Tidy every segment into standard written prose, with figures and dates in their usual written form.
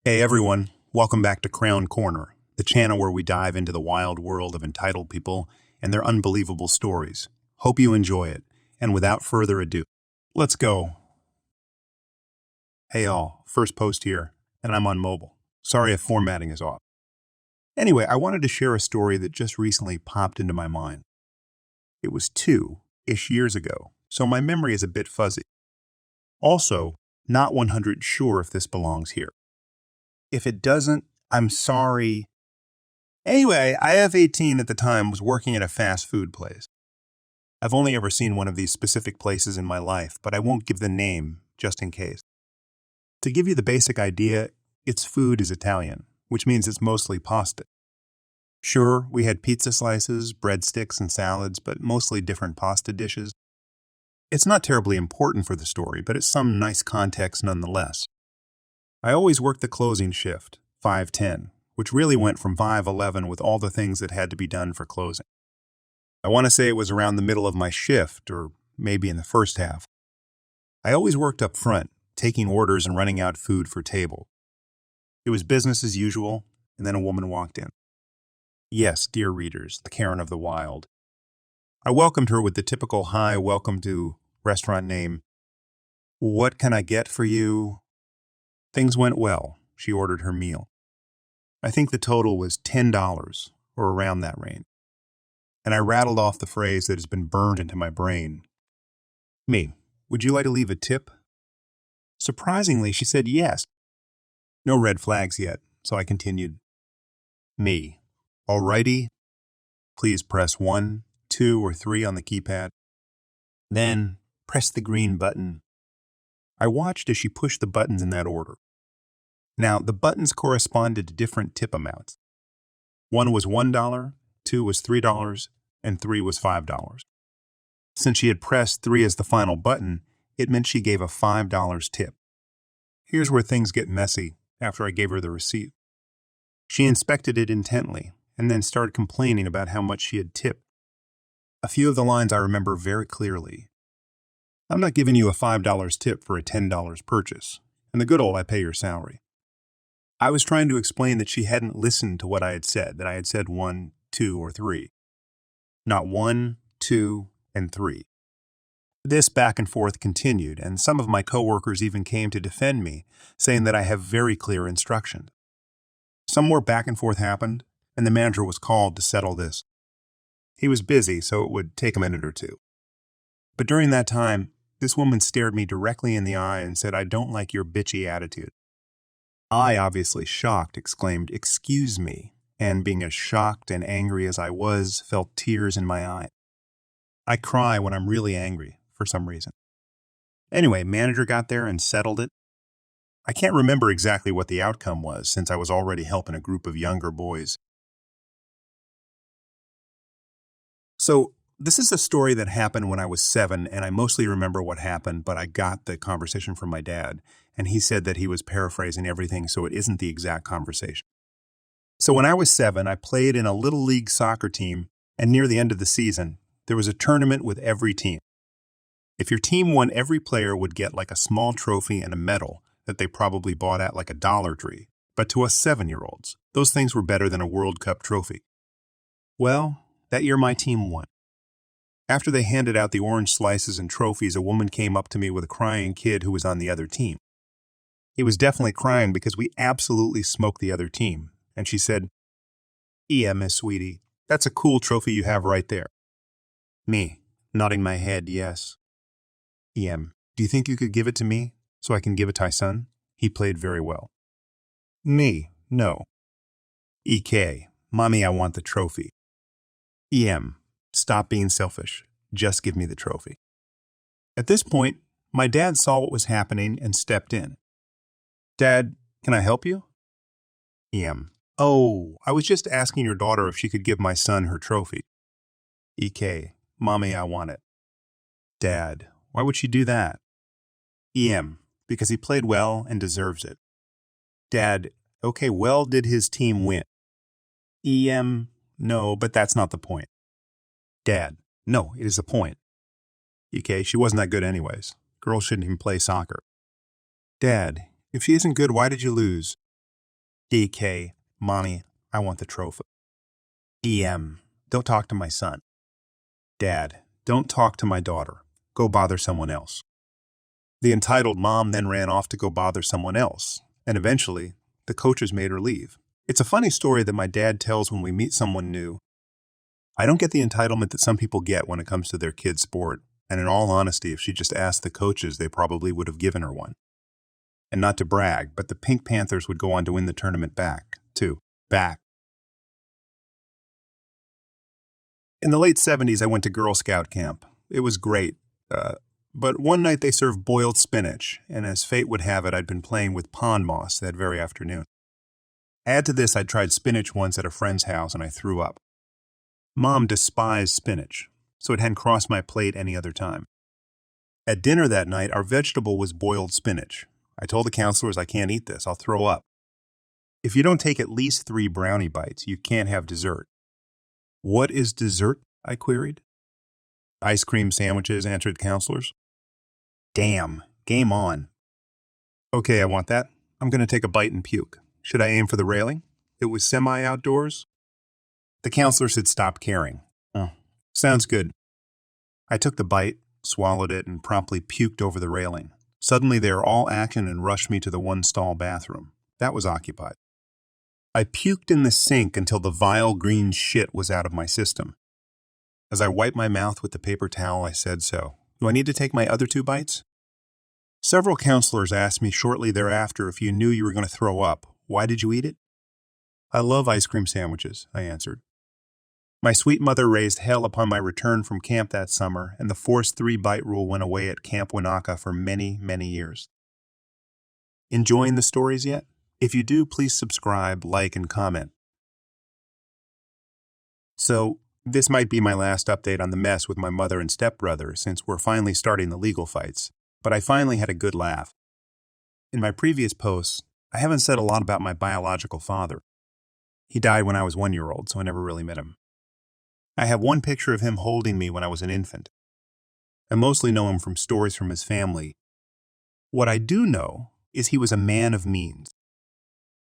Hey everyone, welcome back to K-Korner, the channel where we dive into the wild world of entitled people and their unbelievable stories. Hope you enjoy it, and without further ado, let's go. Hey all, first post here, and I'm on mobile. Sorry if formatting is off. Anyway, I wanted to share a story that just recently popped into my mind. It was 2-ish years ago, so my memory is a bit fuzzy. Also, not 100 sure if this belongs here. If it doesn't, I'm sorry. Anyway, IF-18 at the time was working at a fast food place. I've only ever seen one of these specific places in my life, but I won't give the name just in case. To give you the basic idea, its food is Italian, which means it's mostly pasta. Sure, we had pizza slices, breadsticks, and salads, but mostly different pasta dishes. It's not terribly important for the story, but it's some nice context nonetheless. I always worked the closing shift, 5:10, which really went from 5:11 with all the things that had to be done for closing. I want to say it was around the middle of my shift, or maybe in the first half. I always worked up front, taking orders and running out food for table. It was business as usual, and then a woman walked in. Yes, dear readers, the Karen of the wild. I welcomed her with the typical hi, welcome to restaurant name. What can I get for you? Things went well. She ordered her meal. I think the total was $10, or around that range. And I rattled off the phrase that has been burned into my brain. Me, would you like to leave a tip? Surprisingly, she said yes. No red flags yet, so I continued. Me, alrighty. Please press 1, 2, or 3 on the keypad. Then press the green button. I watched as she pushed the buttons in that order. Now, the buttons corresponded to different tip amounts. 1 was $1, 2 was $3, and 3 was $5. Since she had pressed 3 as the final button, it meant she gave a $5 tip. Here's where things get messy after I gave her the receipt. She inspected it intently and then started complaining about how much she had tipped. A few of the lines I remember very clearly. I'm not giving you a $5 tip for a $10 purchase, and the good old I pay your salary. I was trying to explain that she hadn't listened to what I had said, that I had said 1, 2, or 3. Not 1, 2, and 3. This back and forth continued, and some of my coworkers even came to defend me, saying that I have very clear instructions. Some more back and forth happened, and the manager was called to settle this. He was busy, so it would take a minute or two. But during that time, this woman stared me directly in the eye and said, "I don't like your bitchy attitude." I, obviously shocked, exclaimed, "Excuse me," and being as shocked and angry as I was, felt tears in my eye. I cry when I'm really angry, for some reason. Anyway, manager got there and settled it. I can't remember exactly what the outcome was, since I was already helping a group of younger boys. So, this is a story that happened when I was 7, and I mostly remember what happened, but I got the conversation from my dad, and he said that he was paraphrasing everything, so it isn't the exact conversation. So when I was 7, I played in a little league soccer team, and near the end of the season, there was a tournament with every team. If your team won, every player would get like a small trophy and a medal that they probably bought at like a Dollar Tree. But to us 7-year-olds, those things were better than a World Cup trophy. Well, that year my team won. After they handed out the orange slices and trophies, a woman came up to me with a crying kid who was on the other team. He was definitely crying because we absolutely smoked the other team, and she said, "Yeah, Miss Sweetie, that's a cool trophy you have right there." Me, nodding my head, yes. "EM, do you think you could give it to me so I can give it to my son? He played very well." Me, no. EK, Mommy, I want the trophy. EM, stop being selfish. Just give me the trophy. At this point, my dad saw what was happening and stepped in. "Dad, can I help you?" EM, oh, I was just asking your daughter if she could give my son her trophy. EK, Mommy, I want it. Dad, why would she do that? EM, because he played well and deserves it. Dad, okay, well, did his team win? EM, no, but that's not the point. Dad, no, it is a point. EK, she wasn't that good anyways. Girls shouldn't even play soccer. Dad, if she isn't good, why did you lose? DK, Mommy, I want the trophy. EM, don't talk to my son. Dad, don't talk to my daughter. Go bother someone else. The entitled mom then ran off to go bother someone else, and eventually, the coaches made her leave. It's a funny story that my dad tells when we meet someone new. I don't get the entitlement that some people get when it comes to their kid's sport, and in all honesty, if she just asked the coaches, they probably would have given her one. And not to brag, but the Pink Panthers would go on to win the tournament back, too. Back. In the late 70s, I went to Girl Scout camp. It was great. But one night they served boiled spinach, and as fate would have it, I'd been playing with pond moss that very afternoon. Add to this, I'd tried spinach once at a friend's house, and I threw up. Mom despised spinach, so it hadn't crossed my plate any other time. At dinner that night, our vegetable was boiled spinach. I told the counselors I can't eat this, I'll throw up. If you don't take at least 3 brownie bites, you can't have dessert. What is dessert? I queried. Ice cream sandwiches, answered counselors. Damn, game on. Okay, I want that. I'm going to take a bite and puke. Should I aim for the railing? It was semi-outdoors. The counselors had stopped caring. Oh, sounds good. I took the bite, swallowed it, and promptly puked over the railing. Suddenly they were all action and rushed me to the one-stall bathroom. That was occupied. I puked in the sink until the vile green shit was out of my system. As I wiped my mouth with the paper towel, I said so. Do I need to take my other 2 bites? Several counselors asked me shortly thereafter if you knew you were going to throw up. Why did you eat it? I love ice cream sandwiches, I answered. My sweet mother raised hell upon my return from camp that summer, and the forced 3-bite rule went away at Camp Winaka for many, many years. Enjoying the stories yet? If you do, please subscribe, like, and comment. So, this might be my last update on the mess with my mother and stepbrother since we're finally starting the legal fights, but I finally had a good laugh. In my previous posts, I haven't said a lot about my biological father. He died when I was 1-year-old, so I never really met him. I have one picture of him holding me when I was an infant. I mostly know him from stories from his family. What I do know is he was a man of means.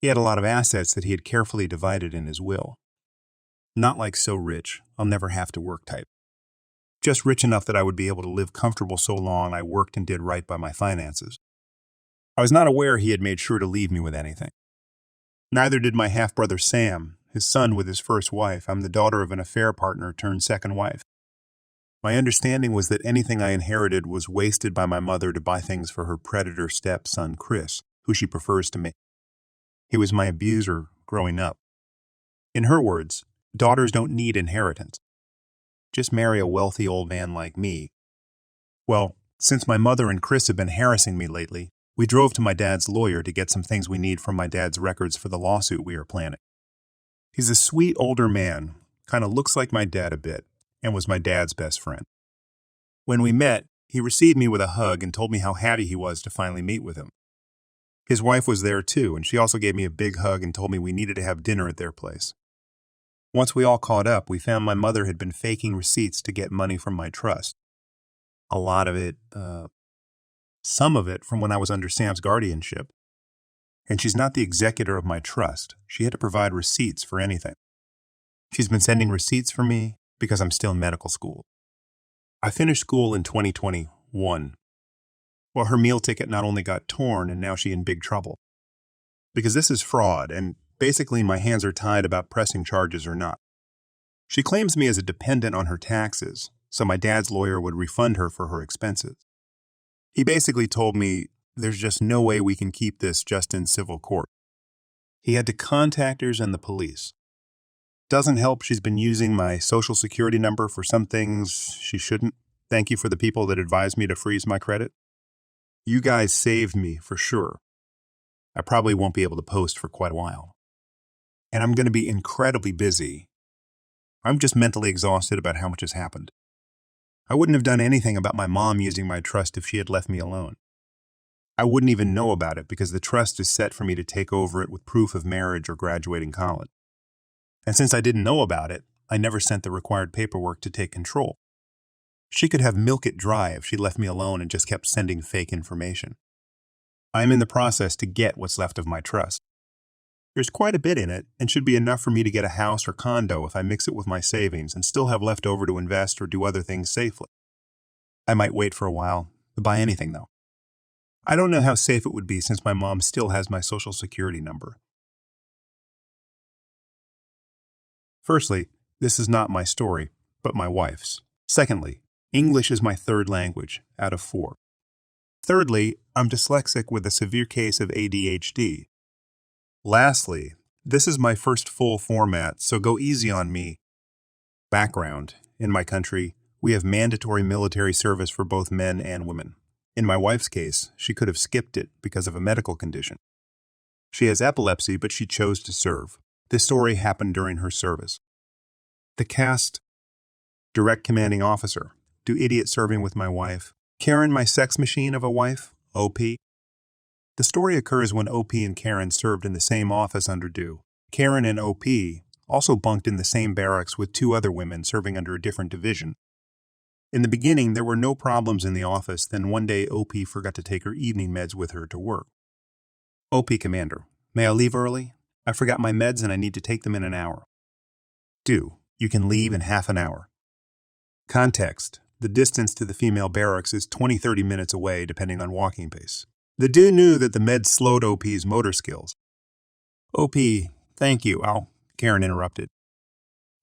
He had a lot of assets that he had carefully divided in his will. Not like so rich, I'll never have to work type. Just rich enough that I would be able to live comfortable so long I worked and did right by my finances. I was not aware he had made sure to leave me with anything. Neither did my half-brother Sam, his son with his first wife. I'm the daughter of an affair partner turned second wife. My understanding was that anything I inherited was wasted by my mother to buy things for her predator stepson Chris, who she prefers to me. He was my abuser growing up. In her words, daughters don't need inheritance. Just marry a wealthy old man like me. Well, since my mother and Chris have been harassing me lately, we drove to my dad's lawyer to get some things we need from my dad's records for the lawsuit we are planning. He's a sweet older man, kind of looks like my dad a bit, and was my dad's best friend. When we met, he received me with a hug and told me how happy he was to finally meet with him. His wife was there too, and she also gave me a big hug and told me we needed to have dinner at their place. Once we all caught up, we found my mother had been faking receipts to get money from my trust. A lot of it, some of it from when I was under Sam's guardianship. And she's not the executor of my trust. She had to provide receipts for anything. She's been sending receipts for me because I'm still in medical school. I finished school in 2021. Well, her meal ticket not only got torn, and now she's in big trouble. Because this is fraud, and basically my hands are tied about pressing charges or not. She claims me as a dependent on her taxes, so my dad's lawyer would refund her for her expenses. He basically told me there's just no way we can keep this just in civil court. He had to contact her and the police. Doesn't help she's been using my social security number for some things she shouldn't. Thank you for the people that advised me to freeze my credit. You guys saved me for sure. I probably won't be able to post for quite a while. And I'm going to be incredibly busy. I'm just mentally exhausted about how much has happened. I wouldn't have done anything about my mom using my trust if she had left me alone. I wouldn't even know about it because the trust is set for me to take over it with proof of marriage or graduating college. And since I didn't know about it, I never sent the required paperwork to take control. She could have milk it dry if she left me alone and just kept sending fake information. I am in the process to get what's left of my trust. There's quite a bit in it and should be enough for me to get a house or condo if I mix it with my savings and still have left over to invest or do other things safely. I might wait for a while to buy anything, though. I don't know how safe it would be since my mom still has my social security number. Firstly, this is not my story, but my wife's. Secondly, English is my third language out of 4. Thirdly, I'm dyslexic with a severe case of ADHD. Lastly, this is my first full format, so go easy on me. Background. In my country, we have mandatory military service for both men and women. In my wife's case, she could have skipped it because of a medical condition. She has epilepsy, but she chose to serve. This story happened during her service. The cast: direct commanding officer. Do idiot serving with my wife. Karen, my sex machine of a wife. OP. The story occurs when OP and Karen served in the same office under Do. Karen and OP also bunked in the same barracks with 2 other women serving under a different division. In the beginning, there were no problems in the office. Then one day, OP forgot to take her evening meds with her to work. OP commander: may I leave early? I forgot my meds and I need to take them in an hour. Do: you can leave in half an hour. Context: the distance to the female barracks is 20-30 minutes away, depending on walking pace. The Do knew that the meds slowed OP's motor skills. OP: thank you. Karen interrupted.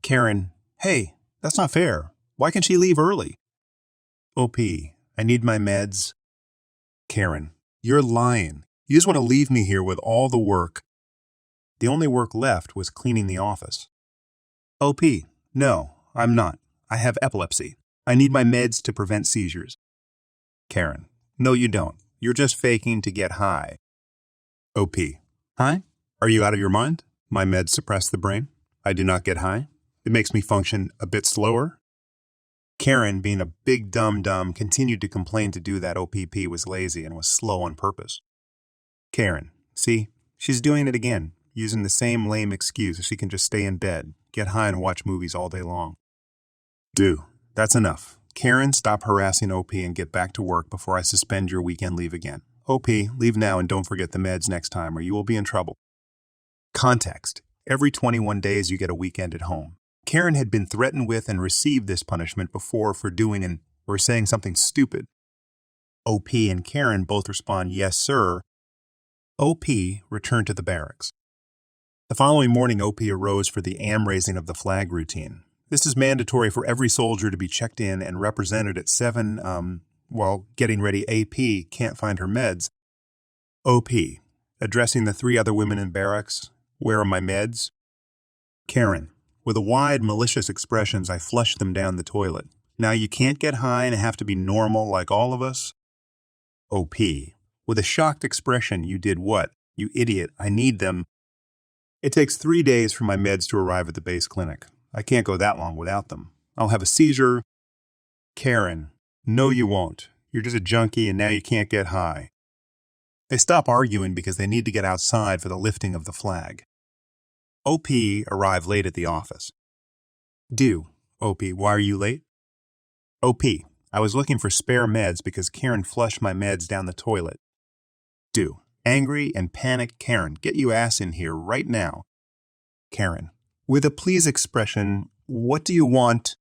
Karen: hey, that's not fair. Why can she leave early? OP: I need my meds. Karen: you're lying. You just want to leave me here with all the work. The only work left was cleaning the office. OP: no, I'm not. I have epilepsy. I need my meds to prevent seizures. Karen: no, you don't. You're just faking to get high. OP: high? Are you out of your mind? My meds suppress the brain. I do not get high. It makes me function a bit slower. Karen, being a big dum-dum, continued to complain to Do that OPP was lazy and was slow on purpose. Karen: see, she's doing it again, using the same lame excuse so she can just stay in bed, get high and watch movies all day long. Do: that's enough. Karen, stop harassing OP and get back to work before I suspend your weekend leave again. OP, leave now and don't forget the meds next time or you will be in trouble. Context: every 21 days you get a weekend at home. Karen had been threatened with and received this punishment before for doing or saying something stupid. OP and Karen both respond, yes, sir. OP returned to the barracks. The following morning, OP arose for the raising of the flag routine. This is mandatory for every soldier to be checked in and represented at 7, while getting ready. AP can't find her meds. OP, addressing the 3 other women in barracks, where are my meds? Karen, with a wide, malicious expressions, I flushed them down the toilet. Now you can't get high and have to be normal like all of us? OP, with a shocked expression, you did what? You idiot, I need them. It takes 3 days for my meds to arrive at the base clinic. I can't go that long without them. I'll have a seizure. Karen, no you won't. You're just a junkie and now you can't get high. They stop arguing because they need to get outside for the lifting of the flag. OP arrived late at the office. Do: OP, why are you late? OP, I was looking for spare meds because Karen flushed my meds down the toilet. Do: angry and panicked Karen, get you ass in here right now. Karen, with a please expression, what do you want?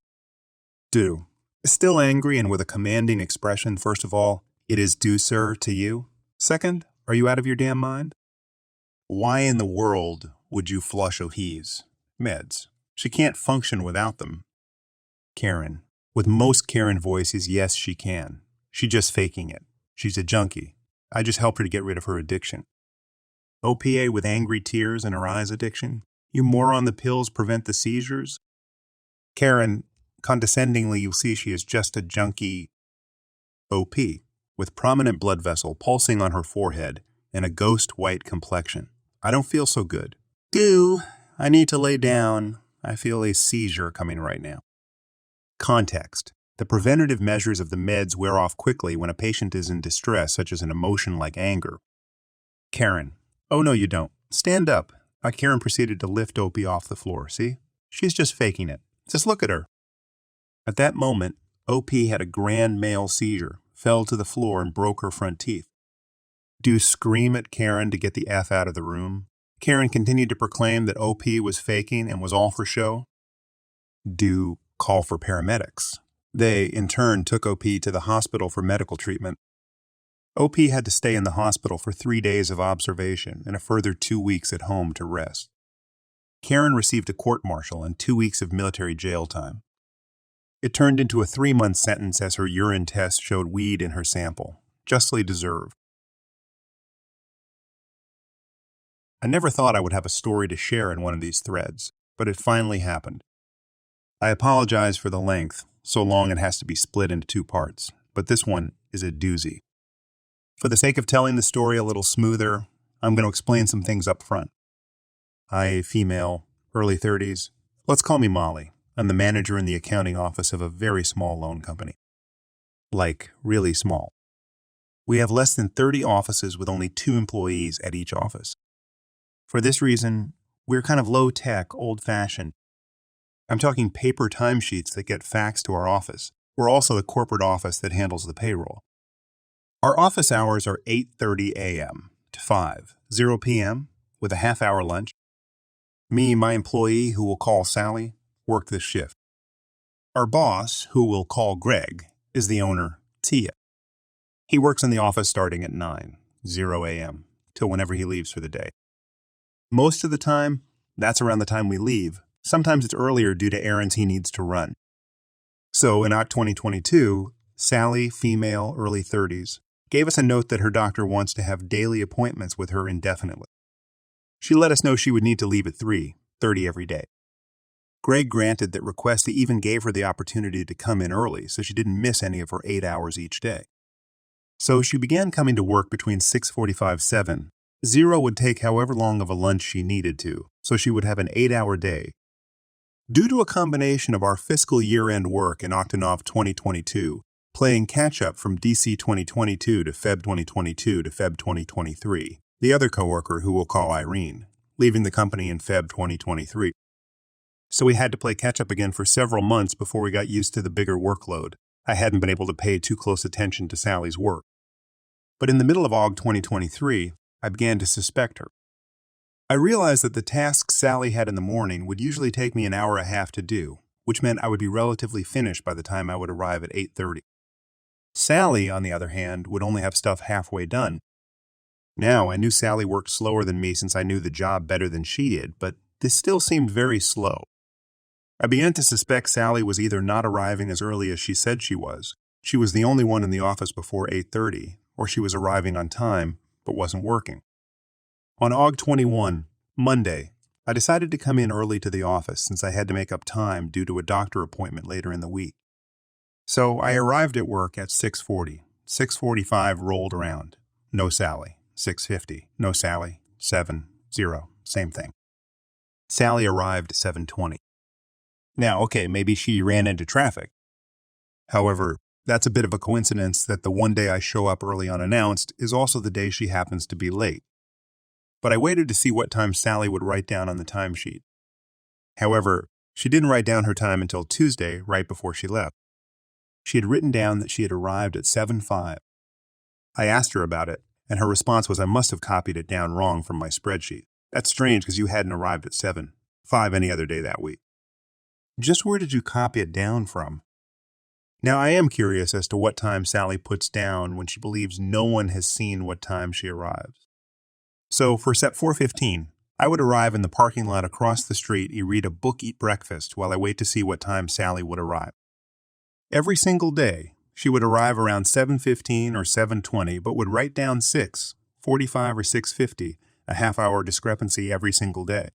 Do: still angry and with a commanding expression, first of all, it is do, sir, to you. Second, are you out of your damn mind? Why in the world would you flush O'Hee's meds? She can't function without them. Karen, with most Karen voices, yes, she can. She's just faking it. She's a junkie. I just helped her to get rid of her addiction. OPA with angry tears in her eyes addiction. You moron, the pills prevent the seizures. Karen, condescendingly, you'll see she is just a junkie. OP, with prominent blood vessel pulsing on her forehead and a ghost white complexion. I don't feel so good. Do: I need to lay down. I feel a seizure coming right now. Context: the preventative measures of the meds wear off quickly when a patient is in distress, such as an emotion like anger. Karen, oh no you don't. Stand up. Karen proceeded to lift OP off the floor. See? She's just faking it. Just look at her. At that moment, OP had a grand male seizure, fell to the floor and broke her front teeth. Do scream at Karen to get the F out of the room. Karen continued to proclaim that OP was faking and was all for show. Do call for paramedics. They, in turn, took OP to the hospital for medical treatment. OP had to stay in the hospital for 3 days of observation and a further 2 weeks at home to rest. Karen received a court-martial and 2 weeks of military jail time. It turned into a 3-month sentence as her urine test showed weed in her sample, justly deserved. I never thought I would have a story to share in one of these threads, but it finally happened. I apologize for the length, so long it has to be split into 2 parts, but this one is a doozy. For the sake of telling the story a little smoother, I'm going to explain some things up front. I, female, early 30s. Let's call me Molly. I'm the manager in the accounting office of a very small loan company. Like, really small. We have less than 30 offices with only 2 employees at each office. For this reason, we're kind of low-tech, old-fashioned. I'm talking paper timesheets that get faxed to our office. We're also the corporate office that handles the payroll. Our office hours are 8:30 a.m. to 5:00 p.m. with a half-hour lunch. Me, my employee, who we'll call Sally, work this shift. Our boss, who we'll call Greg, is the owner, Tia. He works in the office starting at 9:00 a.m. till whenever he leaves for the day. Most of the time, that's around the time we leave. Sometimes it's earlier due to errands he needs to run. So in October 2022, Sally, female, early 30s, gave us a note that her doctor wants to have daily appointments with her indefinitely. She let us know she would need to leave at 3:30 every day. Greg granted that request. He even gave her the opportunity to come in early so she didn't miss any of her 8 hours each day. So she began coming to work between 6:45 7. Zero would take however long of a lunch she needed to, so she would have an 8-hour day. Due to a combination of our fiscal year-end work in Octanov 2022, playing catch-up from DC 2022 to Feb 2022 to Feb 2023, the other coworker, who we'll call Irene, leaving the company in Feb 2023. So we had to play catch-up again for several months before we got used to the bigger workload. I hadn't been able to pay too close attention to Sally's work. But in the middle of August 2023, I began to suspect her. I realized that the tasks Sally had in the morning would usually take me an hour and a half to do, which meant I would be relatively finished by the time I would arrive at 8:30. Sally, on the other hand, would only have stuff halfway done. Now, I knew Sally worked slower than me since I knew the job better than she did, but this still seemed very slow. I began to suspect Sally was either not arriving as early as she said she was the only one in the office before 8:30, or she was arriving on time but wasn't working. On August 21, Monday, I decided to come in early to the office since I had to make up time due to a doctor appointment later in the week. So I arrived at work at 6:40. 6:45 rolled around. No Sally. 6:50. No Sally. 7:00. Same thing. Sally arrived at 7:20. Now, okay, maybe she ran into traffic. However, that's a bit of a coincidence that the one day I show up early unannounced is also the day she happens to be late. But I waited to see what time Sally would write down on the timesheet. However, she didn't write down her time until Tuesday, right before she left. She had written down that she had arrived at 7:05. I asked her about it, and her response was I must have copied it down wrong from my spreadsheet. That's strange because you hadn't arrived at 7:05 any other day that week. Just where did you copy it down from? Now, I am curious as to what time Sally puts down when she believes no one has seen what time she arrives. So for set 4:15, I would arrive in the parking lot across the street, read a book, eat breakfast, while I wait to see what time Sally would arrive. Every single day, she would arrive around 7:15 or 7:20, but would write down 6:45 or 6:50, a half-hour discrepancy every single day.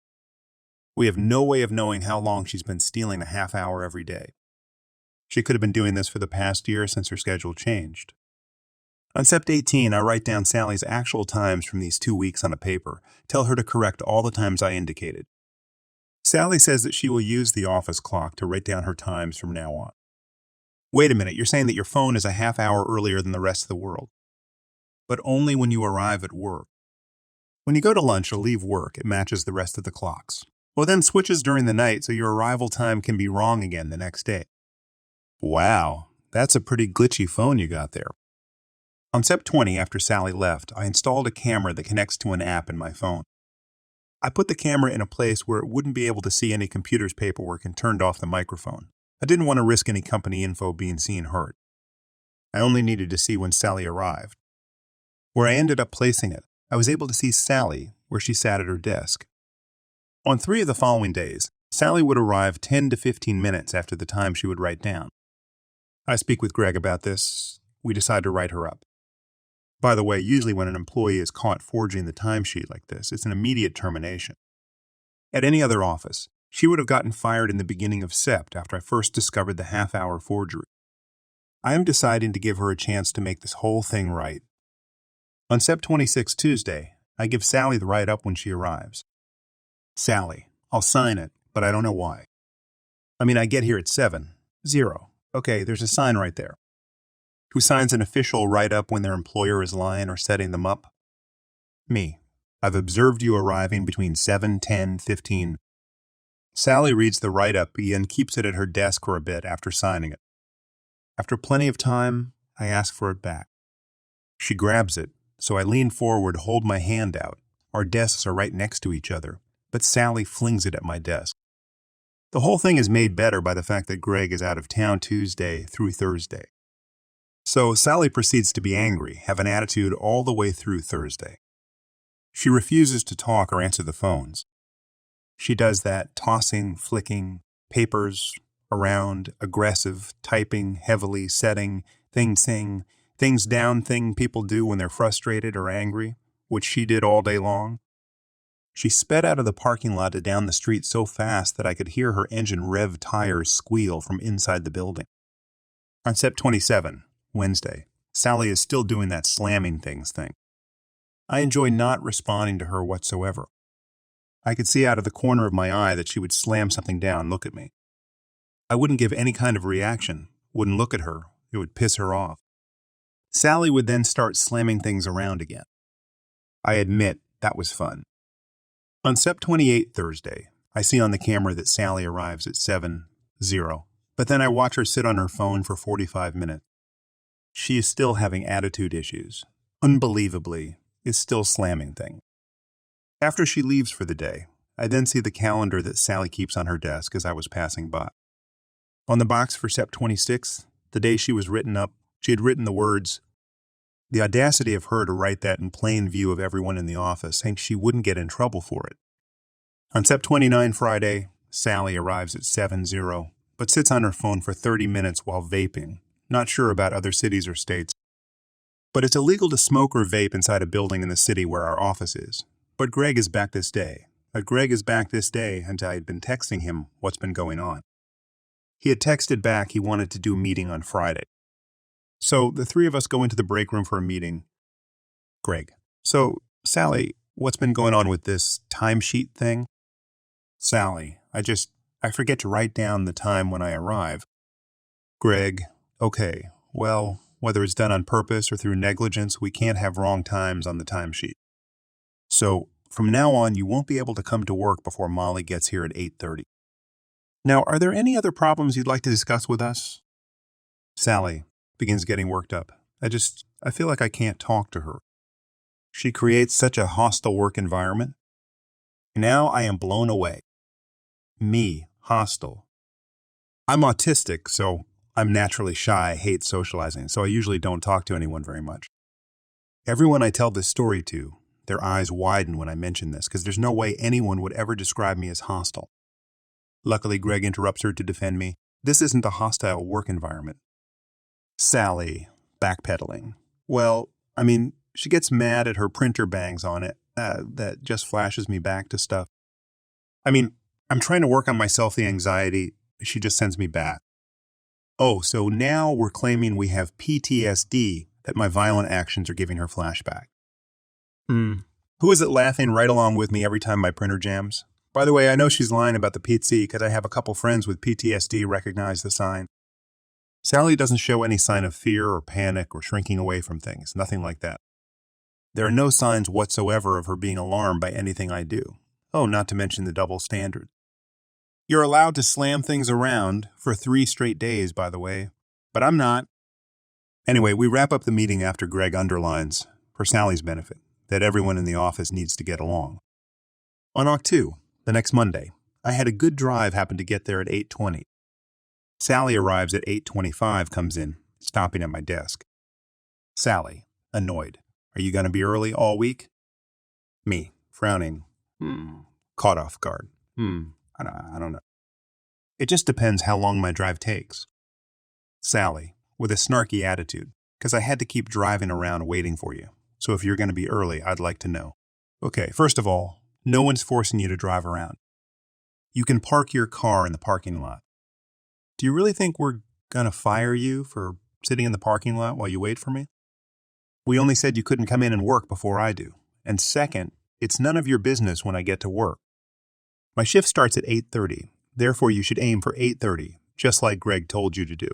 We have no way of knowing how long she's been stealing a half hour every day. She could have been doing this for the past year since her schedule changed. On Sept 18, I write down Sally's actual times from these 2 weeks on a paper, tell her to correct all the times I indicated. Sally says that she will use the office clock to write down her times from now on. Wait a minute, you're saying that your phone is a half hour earlier than the rest of the world. But only when you arrive at work. When you go to lunch or leave work, it matches the rest of the clocks. Well, then switches during the night so your arrival time can be wrong again the next day. Wow, that's a pretty glitchy phone you got there. On Sept 20, after Sally left, I installed a camera that connects to an app in my phone. I put the camera in a place where it wouldn't be able to see any computer's paperwork and turned off the microphone. I didn't want to risk any company info being seen hurt. I only needed to see when Sally arrived. Where I ended up placing it, I was able to see Sally where she sat at her desk. On 3 of the following days, Sally would arrive 10 to 15 minutes after the time she would write down. I speak with Greg about this. We decide to write her up. By the way, usually when an employee is caught forging the timesheet like this, it's an immediate termination. At any other office, she would have gotten fired in the beginning of Sept after I first discovered the half-hour forgery. I am deciding to give her a chance to make this whole thing right. On Sept 26 Tuesday, I give Sally the write-up when she arrives. Sally, I'll sign it, but I don't know why. I get here at 7. 0. Okay, there's a sign right there. Who signs an official write-up when their employer is lying or setting them up? Me. I've observed you arriving between 7, 10, 15. Sally reads the write-up and keeps it at her desk for a bit after signing it. After plenty of time, I ask for it back. She grabs it, so I lean forward, hold my hand out. Our desks are right next to each other, but Sally flings it at my desk. The whole thing is made better by the fact that Greg is out of town Tuesday through Thursday. So Sally proceeds to be angry, have an attitude all the way through Thursday. She refuses to talk or answer the phones. She does that tossing, flicking, papers around, aggressive, typing, heavily, setting, things down thing people do when they're frustrated or angry, which she did all day long. She sped out of the parking lot and down the street so fast that I could hear her engine rev tires squeal from inside the building. On Sept 27, Wednesday, Sally is still doing that slamming things thing. I enjoy not responding to her whatsoever. I could see out of the corner of my eye that she would slam something down and look at me. I wouldn't give any kind of reaction, wouldn't look at her, it would piss her off. Sally would then start slamming things around again. I admit that was fun. On Sept 28, Thursday, I see on the camera that Sally arrives at 7:0, but then I watch her sit on her phone for 45 minutes. She is still having attitude issues. Unbelievably, is still slamming things. After she leaves for the day, I then see the calendar that Sally keeps on her desk as I was passing by. On the box for Sept 26, the day she was written up, she had written the words, "The audacity of her to write that in plain view of everyone in the office, saying she wouldn't get in trouble for it." On Sept 29, Friday, Sally arrives at 7:0, but sits on her phone for 30 minutes while vaping, not sure about other cities or states. But it's illegal to smoke or vape inside a building in the city where our office is. But Greg is back this day. And I had been texting him what's been going on. He had texted back he wanted to do a meeting on Friday. So the 3 of us go into the break room for a meeting. Greg: "So, Sally, what's been going on with this timesheet thing?" Sally: I forget to write down the time when I arrive." Greg: "Okay, well, whether it's done on purpose or through negligence, we can't have wrong times on the timesheet. So, from now on, you won't be able to come to work before Molly gets here at 8:30. Now, are there any other problems you'd like to discuss with us?" Sally begins getting worked up. I feel like I can't talk to her. She creates such a hostile work environment. Now I am blown away. Me, hostile. I'm autistic, so I'm naturally shy, hate socializing, so I usually don't talk to anyone very much. Everyone I tell this story to, their eyes widen when I mention this, because there's no way anyone would ever describe me as hostile. Luckily, Greg interrupts her to defend me. This isn't a hostile work environment. Sally, backpedaling. Well, she gets mad at her printer bangs on it. That just flashes me back to stuff. I'm trying to work on myself, the anxiety. She just sends me back. Oh, so now we're claiming we have PTSD, that my violent actions are giving her flashback. Who is it laughing right along with me every time my printer jams? By the way, I know she's lying about the PT because I have a couple friends with PTSD recognize the sign. Sally doesn't show any sign of fear or panic or shrinking away from things, nothing like that. There are no signs whatsoever of her being alarmed by anything I do. Oh, not to mention the double standard. You're allowed to slam things around for 3 straight days, by the way, but I'm not. Anyway, we wrap up the meeting after Greg underlines, for Sally's benefit, that everyone in the office needs to get along. On Oct 2, the next Monday, I had a good drive, happened to get there at 8:20. Sally arrives at 8:25, comes in, stopping at my desk. Sally, annoyed. Are you going to be early all week? Me, frowning. Caught off guard. I don't know. It just depends how long my drive takes. Sally, with a snarky attitude, because I had to keep driving around waiting for you. So if you're going to be early, I'd like to know. Okay, first of all, no one's forcing you to drive around. You can park your car in the parking lot. Do you really think we're going to fire you for sitting in the parking lot while you wait for me? We only said you couldn't come in and work before I do. And second, it's none of your business when I get to work. My shift starts at 8:30, therefore you should aim for 8:30, just like Greg told you to do.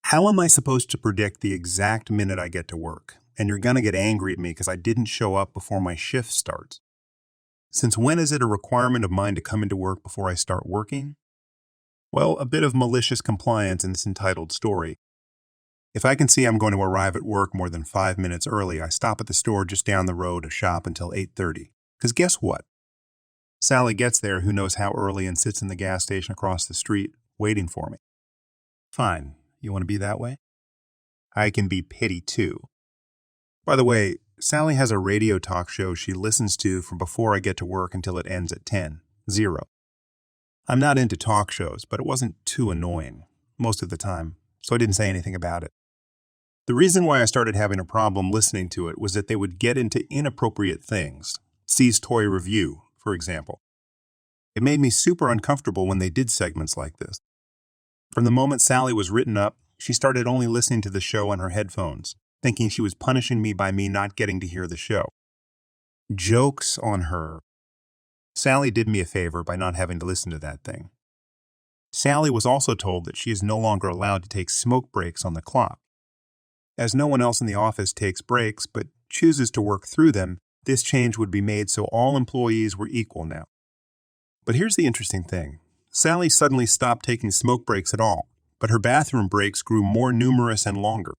How am I supposed to predict the exact minute I get to work? And you're going to get angry at me because I didn't show up before my shift starts. Since when is it a requirement of mine to come into work before I start working? Well, a bit of malicious compliance in this entitled story. If I can see I'm going to arrive at work more than 5 minutes early, I stop at the store just down the road to shop until 8:30. Because guess what? Sally gets there who knows how early and sits in the gas station across the street, waiting for me. Fine, you want to be that way? I can be petty too. By the way, Sally has a radio talk show she listens to from before I get to work until it ends at 10:00. I'm not into talk shows, but it wasn't too annoying, most of the time, so I didn't say anything about it. The reason why I started having a problem listening to it was that they would get into inappropriate things. C's Toy Review, for example. It made me super uncomfortable when they did segments like this. From the moment Sally was written up, she started only listening to the show on her headphones, thinking she was punishing me by me not getting to hear the show. Joke's on her. Sally did me a favor by not having to listen to that thing. Sally was also told that she is no longer allowed to take smoke breaks on the clock. As no one else in the office takes breaks but chooses to work through them, this change would be made so all employees were equal now. But here's the interesting thing. Sally suddenly stopped taking smoke breaks at all, but her bathroom breaks grew more numerous and longer.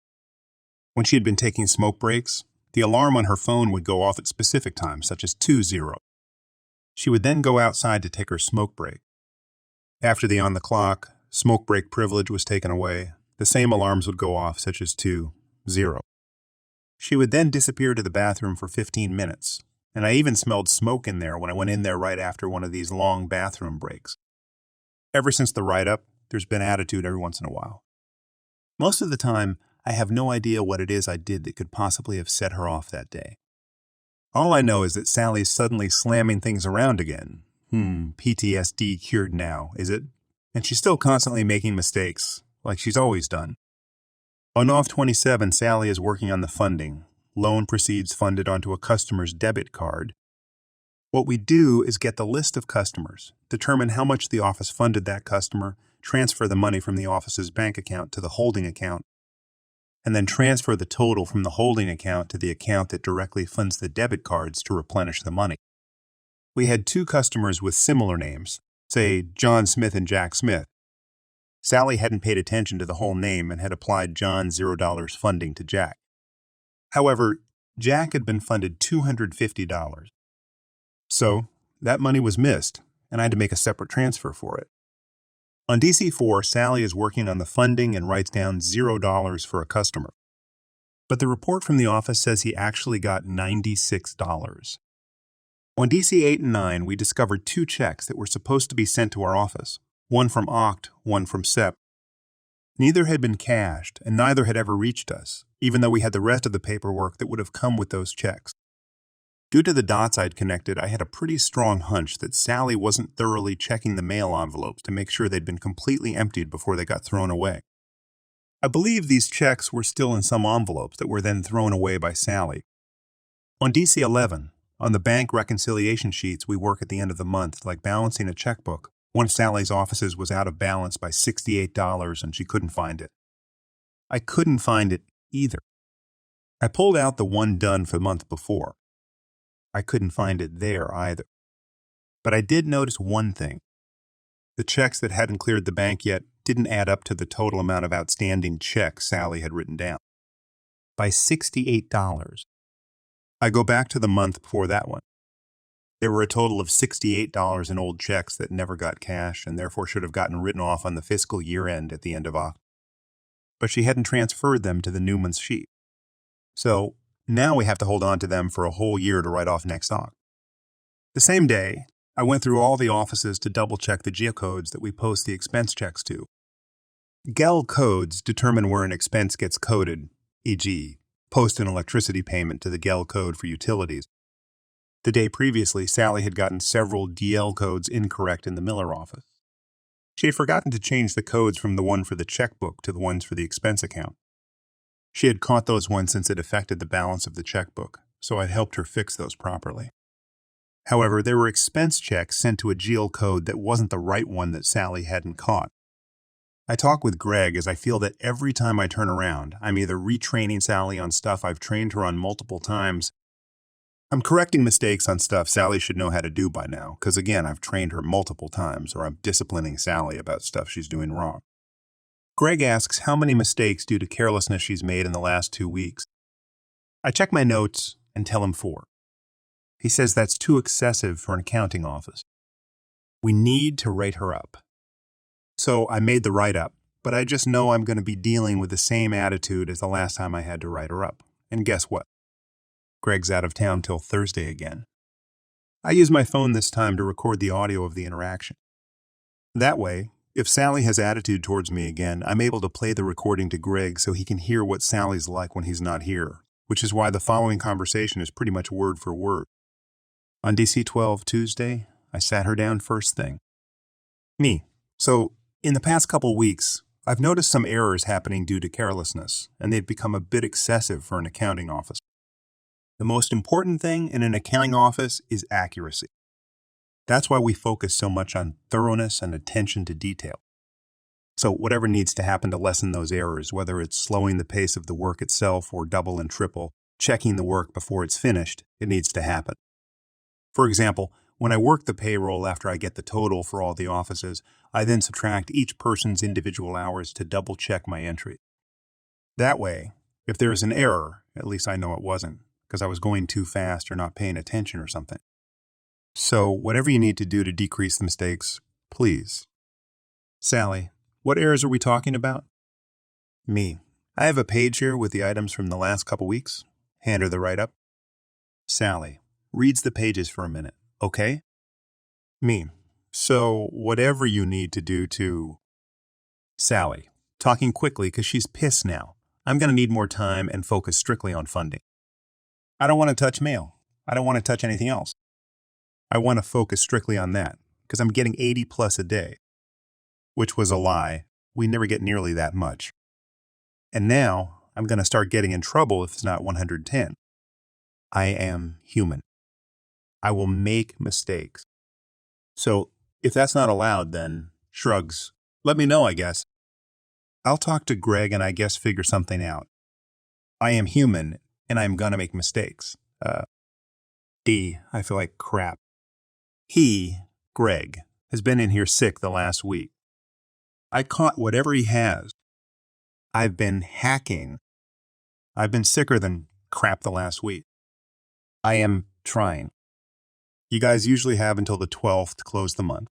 When she had been taking smoke breaks, the alarm on her phone would go off at specific times, such as 2:00. She would then go outside to take her smoke break. After the on-the-clock, smoke break privilege was taken away, the same alarms would go off, such as 2:00. She would then disappear to the bathroom for 15 minutes, and I even smelled smoke in there when I went in there right after one of these long bathroom breaks. Ever since the write-up, there's been attitude every once in a while. Most of the time, I have no idea what it is I did that could possibly have set her off that day. All I know is that Sally's suddenly slamming things around again. PTSD cured now, is it? And she's still constantly making mistakes, like she's always done. On Off 27, Sally is working on the funding. Loan proceeds funded onto a customer's debit card. What we do is get the list of customers, determine how much the office funded that customer, transfer the money from the office's bank account to the holding account, and then transfer the total from the holding account to the account that directly funds the debit cards to replenish the money. We had 2 customers with similar names, say John Smith and Jack Smith. Sally hadn't paid attention to the whole name and had applied John $0 funding to Jack. However, Jack had been funded $250. So, that money was missed, and I had to make a separate transfer for it. On DC4, Sally is working on the funding and writes down $0 for a customer. But the report from the office says he actually got $96. On DC8 and 9, we discovered 2 checks that were supposed to be sent to our office, one from Oct, one from SEP. Neither had been cashed, and neither had ever reached us, even though we had the rest of the paperwork that would have come with those checks. Due to the dots I'd connected, I had a pretty strong hunch that Sally wasn't thoroughly checking the mail envelopes to make sure they'd been completely emptied before they got thrown away. I believe these checks were still in some envelopes that were then thrown away by Sally. On DC11, on the bank reconciliation sheets we work at the end of the month, like balancing a checkbook, one of Sally's offices was out of balance by $68 and she couldn't find it. I couldn't find it either. I pulled out the one done for the month before. I couldn't find it there either. But I did notice one thing. The checks that hadn't cleared the bank yet didn't add up to the total amount of outstanding checks Sally had written down. By $68. I go back to the month before that one. There were a total of $68 in old checks that never got cashed and therefore should have gotten written off on the fiscal year end at the end of October. But she hadn't transferred them to the new month's sheet. So now we have to hold on to them for a whole year to write off next October. The same day, I went through all the offices to double-check the geocodes that we post the expense checks to. GEL codes determine where an expense gets coded, e.g., post an electricity payment to the GEL code for utilities. The day previously, Sally had gotten several DL codes incorrect in the Miller office. She had forgotten to change the codes from the one for the checkbook to the ones for the expense account. She had caught those ones since it affected the balance of the checkbook, so I'd helped her fix those properly. However, there were expense checks sent to a GL code that wasn't the right one that Sally hadn't caught. I talk with Greg as I feel that every time I turn around, I'm either retraining Sally on stuff I've trained her on multiple times. I'm correcting mistakes on stuff Sally should know how to do by now, because again, I've trained her multiple times, or I'm disciplining Sally about stuff she's doing wrong. Greg asks how many mistakes due to carelessness she's made in the last 2 weeks. I check my notes and tell him 4. He says that's too excessive for an accounting office. We need to rate her up. So I made the write-up, but I just know I'm going to be dealing with the same attitude as the last time I had to write her up. And guess what? Greg's out of town till Thursday again. I use my phone this time to record the audio of the interaction. That way, if Sally has attitude towards me again, I'm able to play the recording to Greg so he can hear what Sally's like when he's not here, which is why the following conversation is pretty much word for word. On DC-12 Tuesday, I sat her down first thing. Me. So, in the past couple weeks, I've noticed some errors happening due to carelessness, and they've become a bit excessive for an accounting office. The most important thing in an accounting office is accuracy. That's why we focus so much on thoroughness and attention to detail. So whatever needs to happen to lessen those errors, whether it's slowing the pace of the work itself or double and triple, checking the work before it's finished, it needs to happen. For example, when I work the payroll after I get the total for all the offices, I then subtract each person's individual hours to double-check my entry. That way, if there is an error, at least I know it wasn't, because I was going too fast or not paying attention or something. So, whatever you need to do to decrease the mistakes, please. Sally, what errors are we talking about? Me. I have a page here with the items from the last couple weeks. Hand her the write-up. Sally. Reads the pages for a minute, okay? Me. So, whatever you need to do to... Sally. Talking quickly because she's pissed now. I'm going to need more time and focus strictly on funding. I don't want to touch mail. I don't want to touch anything else. I want to focus strictly on that because I'm getting 80 plus a day. Which was a lie. We never get nearly that much. And now I'm going to start getting in trouble if it's not 110. I am human. I will make mistakes. So if that's not allowed, then shrugs. Let me know, I guess. I'll talk to Greg and I guess figure something out. I am human and I'm gonna make mistakes. D, I feel like crap. He, Greg, has been in here sick the last week. I caught whatever he has. I've been hacking. I've been sicker than crap the last week. I am trying. You guys usually have until the 12th to close the month.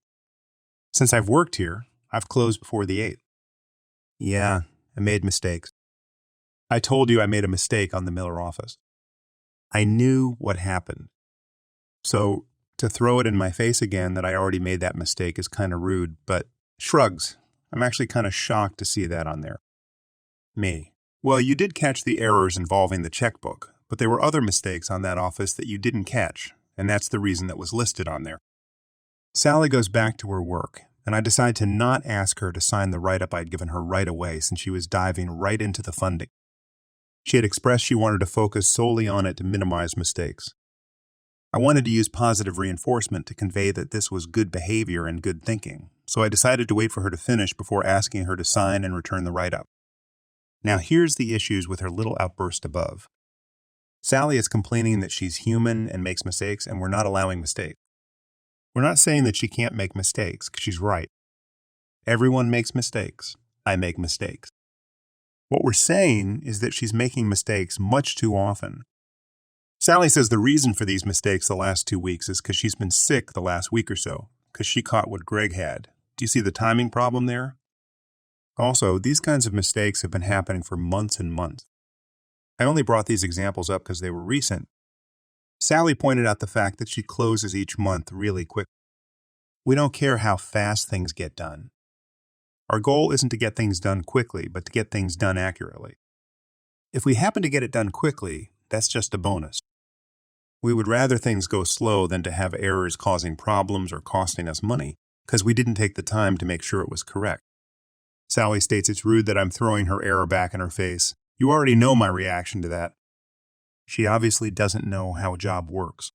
Since I've worked here, I've closed before the 8th. Yeah, I made mistakes. I told you I made a mistake on the Miller office. I knew what happened. So, to throw it in my face again that I already made that mistake is kind of rude, but shrugs. I'm actually kind of shocked to see that on there. Me. Well, you did catch the errors involving the checkbook, but there were other mistakes on that office that you didn't catch, and that's the reason that was listed on there. Sally goes back to her work, and I decide to not ask her to sign the write-up I'd given her right away since she was diving right into the funding. She had expressed she wanted to focus solely on it to minimize mistakes. I wanted to use positive reinforcement to convey that this was good behavior and good thinking, so I decided to wait for her to finish before asking her to sign and return the write-up. Now here's the issues with her little outburst above. Sally is complaining that she's human and makes mistakes, and we're not allowing mistakes. We're not saying that she can't make mistakes, because she's right. Everyone makes mistakes. I make mistakes. What we're saying is that she's making mistakes much too often. Sally says the reason for these mistakes the last 2 weeks is because she's been sick the last week or so, because she caught what Greg had. Do you see the timing problem there? Also, these kinds of mistakes have been happening for months and months. I only brought these examples up because they were recent. Sally pointed out the fact that she closes each month really quick. We don't care how fast things get done. Our goal isn't to get things done quickly, but to get things done accurately. If we happen to get it done quickly, that's just a bonus. We would rather things go slow than to have errors causing problems or costing us money, because we didn't take the time to make sure it was correct. Sally states it's rude that I'm throwing her error back in her face. You already know my reaction to that. She obviously doesn't know how a job works.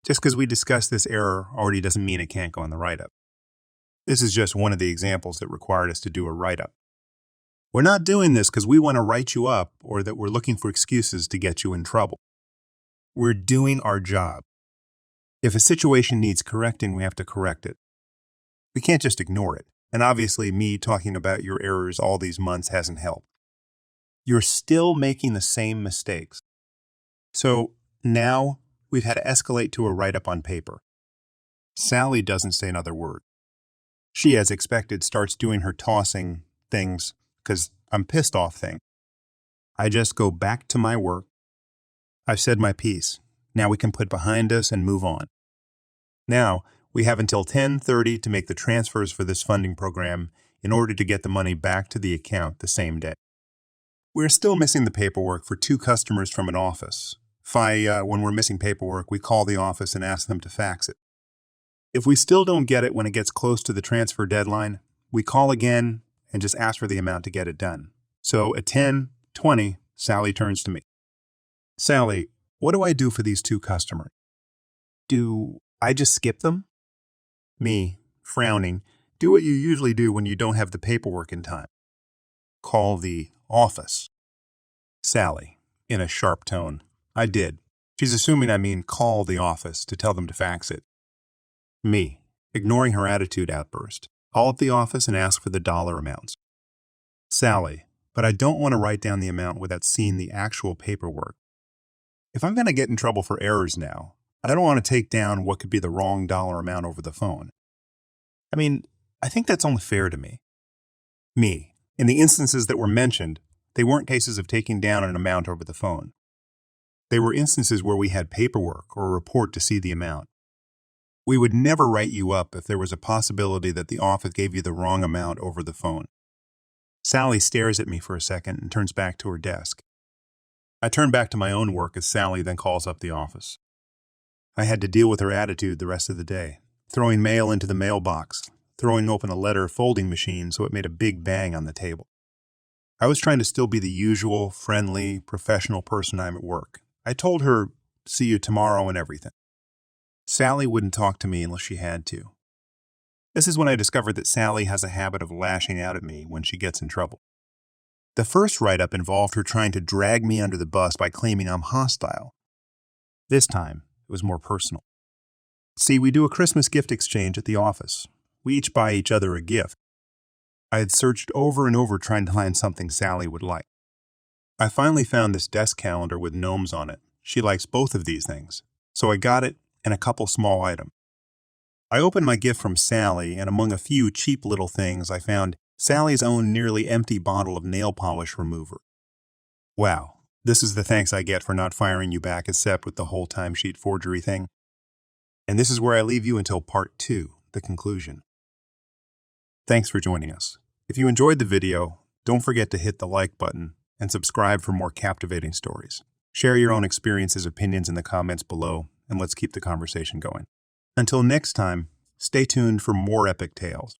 Just because we discussed this error already doesn't mean it can't go on the write-up. This is just one of the examples that required us to do a write-up. We're not doing this because we want to write you up or that we're looking for excuses to get you in trouble. We're doing our job. If a situation needs correcting, we have to correct it. We can't just ignore it. And obviously, me talking about your errors all these months hasn't helped. You're still making the same mistakes. So now we've had to escalate to a write-up on paper. Sally doesn't say another word. She, as expected, starts doing her tossing things because I'm pissed off thing. I just go back to my work. I've said my piece. Now we can put behind us and move on. Now, we have until 10:30 to make the transfers for this funding program in order to get the money back to the account the same day. We're still missing the paperwork for 2 customers from an office. When we're missing paperwork, we call the office and ask them to fax it. If we still don't get it when it gets close to the transfer deadline, we call again and just ask for the amount to get it done. So at 10:20, Sally turns to me. Sally, what do I do for these 2 customers? Do I just skip them? Me, frowning, do what you usually do when you don't have the paperwork in time. Call the office. Sally, in a sharp tone. I did. She's assuming I mean call the office to tell them to fax it. Me, ignoring her attitude outburst. Call up the office and ask for the dollar amounts. Sally, but I don't want to write down the amount without seeing the actual paperwork. If I'm going to get in trouble for errors now, I don't want to take down what could be the wrong dollar amount over the phone. I mean, I think that's only fair to me. Me, in the instances that were mentioned, they weren't cases of taking down an amount over the phone. They were instances where we had paperwork or a report to see the amount. We would never write you up if there was a possibility that the office gave you the wrong amount over the phone. Sally stares at me for a second and turns back to her desk. I turn back to my own work as Sally then calls up the office. I had to deal with her attitude the rest of the day, throwing mail into the mailbox, throwing open a letter folding machine so it made a big bang on the table. I was trying to still be the usual, friendly, professional person I'm at work. I told her, see you tomorrow and everything. Sally wouldn't talk to me unless she had to. This is when I discovered that Sally has a habit of lashing out at me when she gets in trouble. The first write-up involved her trying to drag me under the bus by claiming I'm hostile. This time, it was more personal. See, we do a Christmas gift exchange at the office. We each buy each other a gift. I had searched over and over trying to find something Sally would like. I finally found this desk calendar with gnomes on it. She likes both of these things, so I got it and a couple small items. I opened my gift from Sally, and among a few cheap little things, I found Sally's own nearly empty bottle of nail polish remover. Wow, this is the thanks I get for not firing you back except with the whole timesheet forgery thing. And this is where I leave you until part 2, the conclusion. Thanks for joining us. If you enjoyed the video, don't forget to hit the like button and subscribe for more captivating stories. Share your own experiences, opinions in the comments below, and let's keep the conversation going. Until next time, stay tuned for more epic tales.